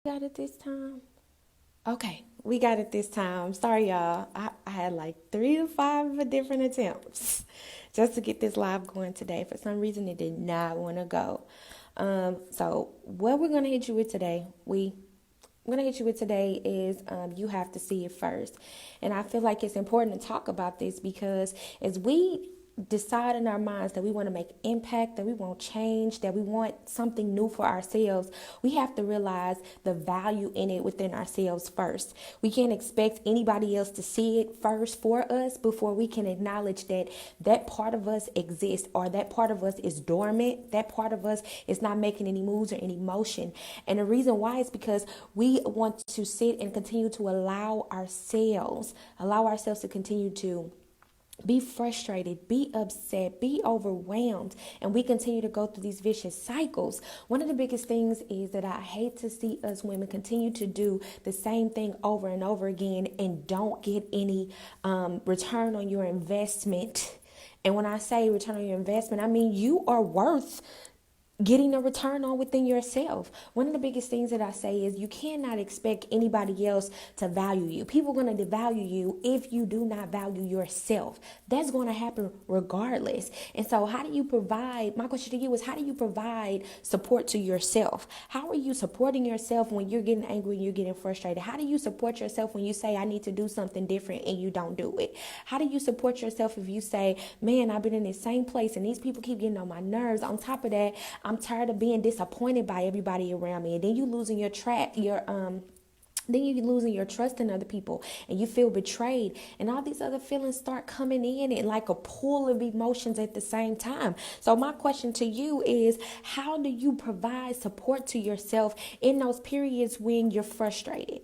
Got it this time? Okay, we got it this time. Sorry, y'all. I had like 3 to 5 different attempts just to get this live going today. For some reason, it did not want to go. So what we're gonna hit you with today, I'm gonna hit you with today is you have to see it first, and I feel like it's important to talk about this because as we decide in our minds that we want to make impact, that we want change, that we want something new for ourselves, we have to realize the value in it within ourselves first. We can't expect anybody else to see it first for us before we can acknowledge that that part of us exists, or that part of us is dormant, that part of us is not making any moves or any motion. And the reason why is because we want to sit and continue to allow ourselves to continue to be frustrated, be upset, be overwhelmed, and we continue to go through these vicious cycles. One of the biggest things is that I hate to see us women continue to do the same thing over and over again and don't get any return on your investment. And when I say return on your investment, I mean you are worth getting a return on within yourself. One of the biggest things that I say is you cannot expect anybody else to value you. People are going to devalue you if you do not value yourself. That's going to happen regardless. And so how do you provide, my question to you is, how do you provide support to yourself? How are you supporting yourself when you're getting angry and you're getting frustrated? How do you support yourself when you say I need to do something different and you don't do it? How do you support yourself if you say, man, I've been in the same place and these people keep getting on my nerves? On top of that, I'm tired of being disappointed by everybody around me. And then you losing then you're losing your trust in other people and you feel betrayed, and all these other feelings start coming in like a pool of emotions at the same time. So my question to you is, how do you provide support to yourself in those periods when you're frustrated?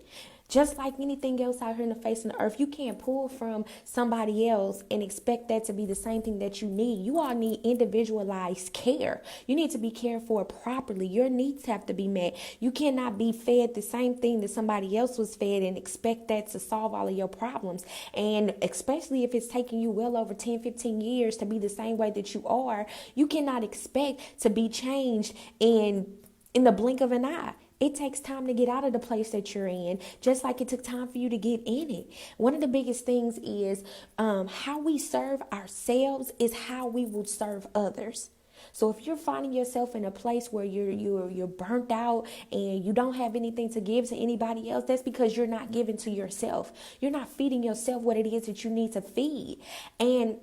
Just like anything else out here in the face of the earth, you can't pull from somebody else and expect that to be the same thing that you need. You all need individualized care. You need to be cared for properly. Your needs have to be met. You cannot be fed the same thing that somebody else was fed and expect that to solve all of your problems. And especially if it's taking you well over 10, 15 years to be the same way that you are, you cannot expect to be changed in the blink of an eye. It takes time to get out of the place that you're in, just like it took time for you to get in it. One of the biggest things is how we serve ourselves is how we will serve others. So if you're finding yourself in a place where you're burnt out and you don't have anything to give to anybody else, that's because you're not giving to yourself. You're not feeding yourself what it is that you need to feed. And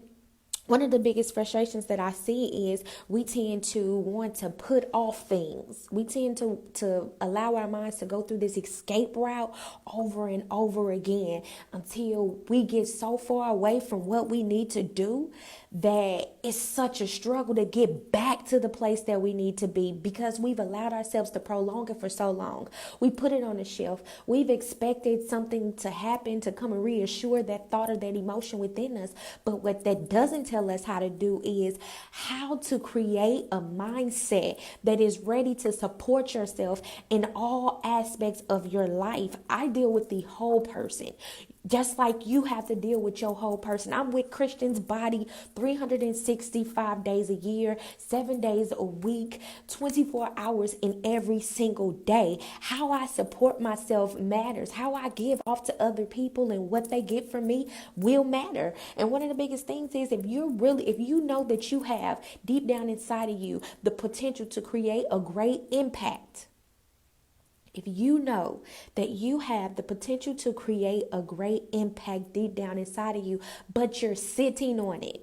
one of the biggest frustrations that I see is we tend to want to put off things. We tend to allow our minds to go through this escape route over and over again until we get so far away from what we need to do that it's such a struggle to get back to the place that we need to be because we've allowed ourselves to prolong it for so long. We put it on the shelf. We've expected something to happen to come and reassure that thought or that emotion within us. But what that doesn't tell us how to do is how to create a mindset that is ready to support yourself in all aspects of your life. I deal with the whole person. Just like you have to deal with your whole person. I'm with Christian's body 365 days a year, 7 days a week, 24 hours in every single day. How I support myself matters. How I give off to other people and what they get from me will matter. And one of the biggest things is if you know that you have deep down inside of you the potential to create a great impact. If you know that you have the potential to create a great impact deep down inside of you, but you're sitting on it,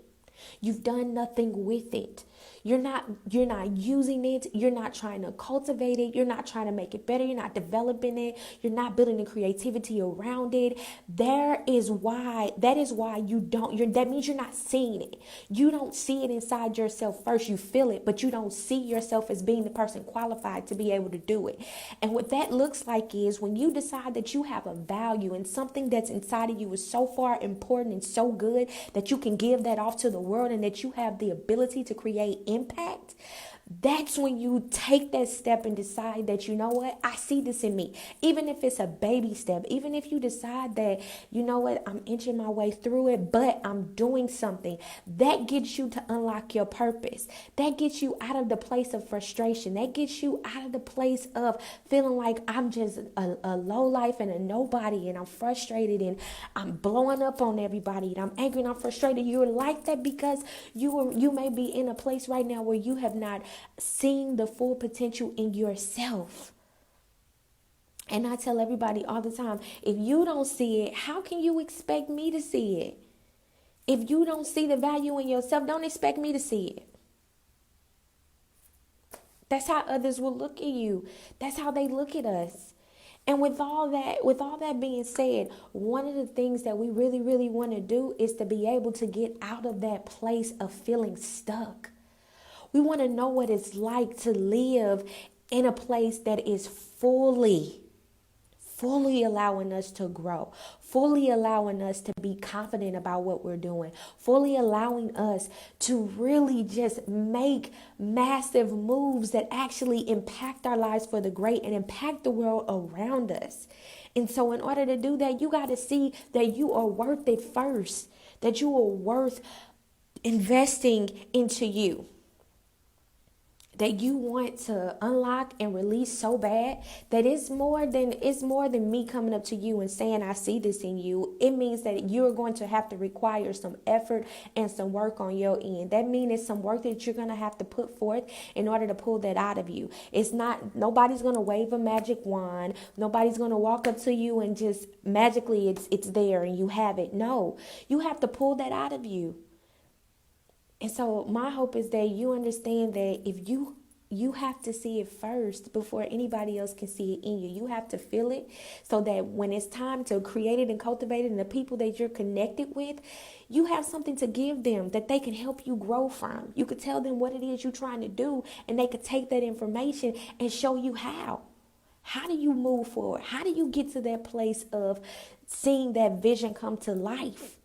you've done nothing with it. You're not using it. You're not trying to cultivate it. You're not trying to make it better. You're not developing it. You're not building the creativity around it. That is why that means you're not seeing it. You don't see it inside yourself first. You feel it, but you don't see yourself as being the person qualified to be able to do it. And what that looks like is when you decide that you have a value and something that's inside of you is so far important and so good that you can give that off to the world and that you have the ability to create impact, That's when you take that step and decide that, you know what, I see this in me. Even if it's a baby step, even if you decide that, you know what, I'm inching my way through it, but I'm doing something, that gets you to unlock your purpose. That gets you out of the place of frustration. That gets you out of the place of feeling like I'm just a low life and a nobody, and I'm frustrated and I'm blowing up on everybody and I'm angry and I'm frustrated. You're like that because you may be in a place right now where you have not seen the full potential in yourself. And I tell everybody all the time, if you don't see it, how can you expect me to see it? If you don't see the value in yourself, don't expect me to see it. That's how others will look at you. That's how they look at us. And with all that being said, one of the things that we really, really want to do is to be able to get out of that place of feeling stuck. We want to know what it's like to live in a place that is fully allowing us to grow, fully allowing us to be confident about what we're doing, fully allowing us to really just make massive moves that actually impact our lives for the great and impact the world around us. And so in order to do that, you got to see that you are worth it first, that you are worth investing into you, that you want to unlock and release so bad that it's more than me coming up to you and saying I see this in you. It means that you're going to have to require some effort and some work on your end. That means it's some work that you're going to have to put forth in order to pull that out of you. It's not, nobody's going to wave a magic wand. Nobody's going to walk up to you and just magically it's there and you have it. No, you have to pull that out of you. And so my hope is that you understand that if you have to see it first before anybody else can see it in you. You have to feel it so that when it's time to create it and cultivate it and the people that you're connected with, you have something to give them that they can help you grow from. You could tell them what it is you're trying to do and they could take that information and show you how. How do you move forward? How do you get to that place of seeing that vision come to life?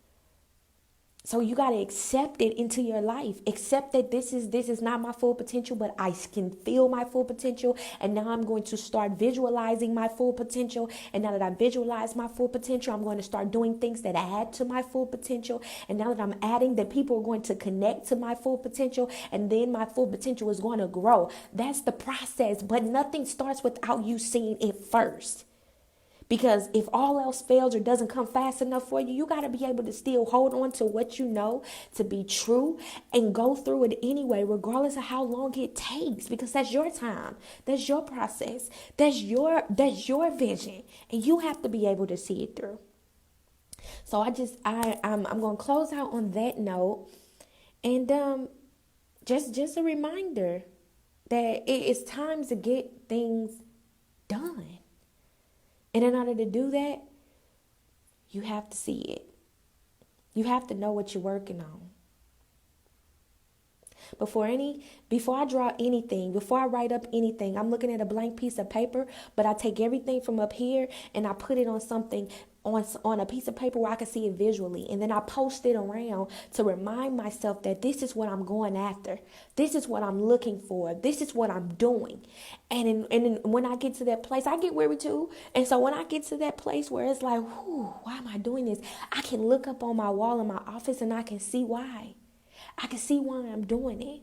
So you got to accept it into your life. Accept that this is not my full potential, but I can feel my full potential. And now I'm going to start visualizing my full potential. And now that I visualize my full potential, I'm going to start doing things that add to my full potential. And now that I'm adding, that people are going to connect to my full potential. And then my full potential is going to grow. That's the process. But nothing starts without you seeing it first. Because if all else fails or doesn't come fast enough for you, you got to be able to still hold on to what you know to be true and go through it anyway, regardless of how long it takes, because that's your time. That's your process. That's your vision. And you have to be able to see it through. So I'm going to close out on that note. And just a reminder that it is time to get things done. And in order to do that, you have to see it. You have to know what you're working on. Before I draw anything, before I write up anything, I'm looking at a blank piece of paper, but I take everything from up here and I put it on something on a piece of paper where I can see it visually. And then I post it around to remind myself that this is what I'm going after. This is what I'm looking for. This is what I'm doing. And when I get to that place, I get weary too. And so when I get to that place where it's like, whew, why am I doing this? I can look up on my wall in my office and I can see why. I can see why I'm doing it.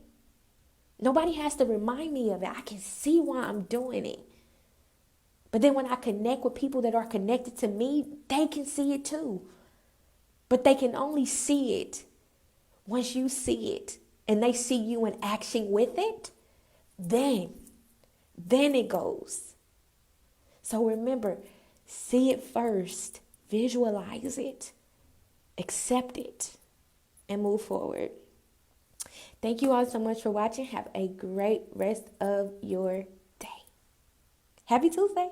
Nobody has to remind me of it. I can see why I'm doing it. But then when I connect with people that are connected to me, they can see it too. But they can only see it once you see it and they see you in action with it, then it goes. So remember, see it first, visualize it, accept it, and move forward. Thank you all so much for watching. Have a great rest of your day. Happy Tuesday.